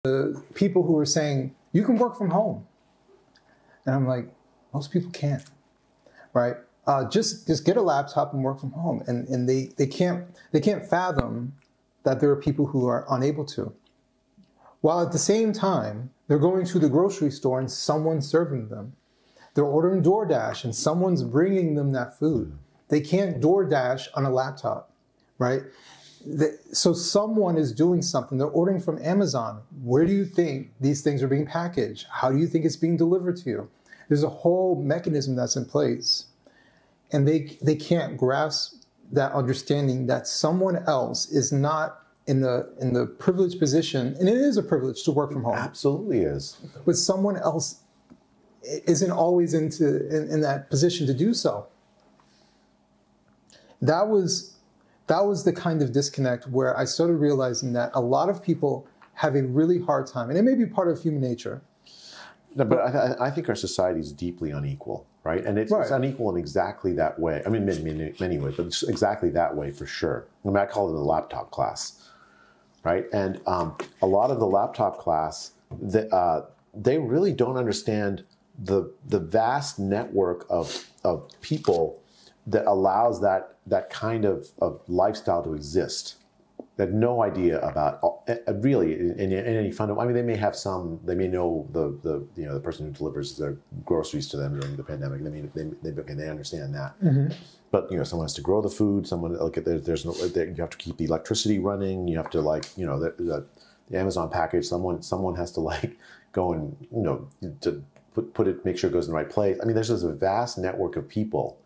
the people who were saying, you can work from home. And I'm like, most people can't, right? Just get a laptop and work from home. And they can't fathom that there are people who are unable to. While at the same time, they're going to the grocery store and someone's serving them. They're ordering DoorDash and someone's bringing them that food. They can't DoorDash on a laptop, right? So someone is doing something. They're ordering from Amazon. Where do you think these things are being packaged? How do you think it's being delivered to you? There's a whole mechanism that's in place. And they can't grasp that understanding that someone else is not in the privileged position, and it is a privilege to work from home. Absolutely is. But someone else isn't always in that position to do so. That was the kind of disconnect where I started realizing that a lot of people have a really hard time, and it may be part of human nature. No, but I think our society is deeply unequal, right? And it's unequal in exactly that way. I mean, many ways, but it's exactly that way for sure. I mean, I call it the laptop class, right? And a lot of the laptop class, they really don't understand the vast network of people that allows that kind of lifestyle to exist. They have no idea about really in any fundamental. I mean, they may have some. They may know the person who delivers their groceries to them during the pandemic. They understand that. Mm-hmm. But someone has to grow the food. Someone there's no. You have to keep the electricity running. You have to the Amazon package. Someone has to go and to put it, make sure it goes in the right place. I mean, there's just a vast network of people,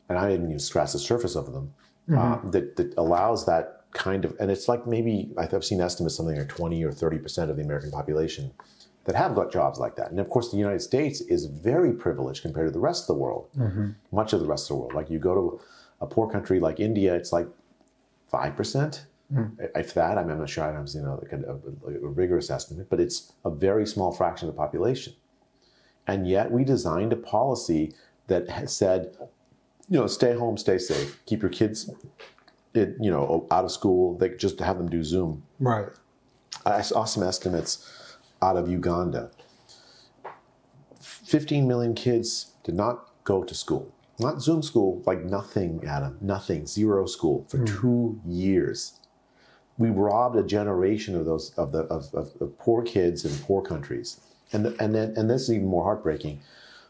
and I didn't even scratch the surface of them. Mm-hmm. That allows that kind of, and it's like maybe I've seen estimates something like 20 or 30% of the American population that have got jobs like that. And of course, the United States is very privileged compared to the rest of the world, mm-hmm. much of the rest of the world. Like you go to a poor country like India, it's like 5%, mm-hmm. if that. I mean, I'm not sure. I haven't seen a rigorous estimate, but it's a very small fraction of the population. And yet we designed a policy that has said, stay home, stay safe, keep your kids out of school. They just have them do Zoom. Right. I saw some estimates out of Uganda. 15 million kids did not go to school. Not Zoom school, nothing, Adam, nothing, zero school for 2 years. We robbed a generation of those of poor kids in poor countries. And this is even more heartbreaking.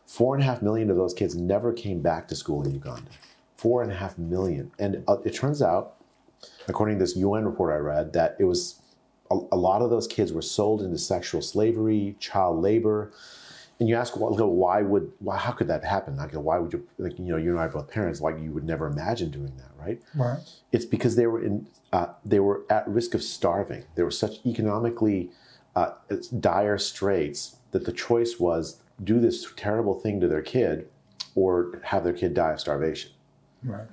4.5 million of those kids never came back to school in Uganda. 4.5 million. And it turns out, according to this UN report I read, that it was a lot of those kids were sold into sexual slavery, child labor. And you ask, how could that happen? Why would you, you and I are both parents, you would never imagine doing that, right? Right. It's because they were at risk of starving. They were such economically dire straits that the choice was do this terrible thing to their kid or have their kid die of starvation. Right.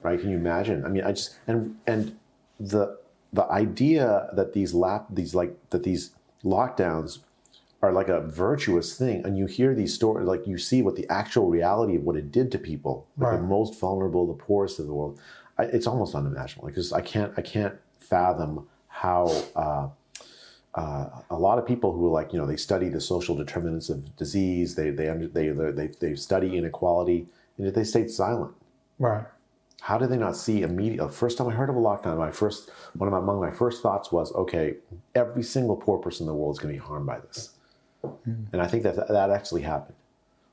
Right. Can you imagine? I mean, and the idea that these lockdowns are like a virtuous thing, and you hear these stories, you see what the actual reality of what it did to people, the most vulnerable, the poorest of the world. It's almost unimaginable. I can't fathom how a lot of people who they study the social determinants of disease, they study inequality, and yet they stayed silent. Right. How did they not see immediately? First time I heard of a lockdown, among my first thoughts was, okay, every single poor person in the world is going to be harmed by this. Mm. And I think that actually happened.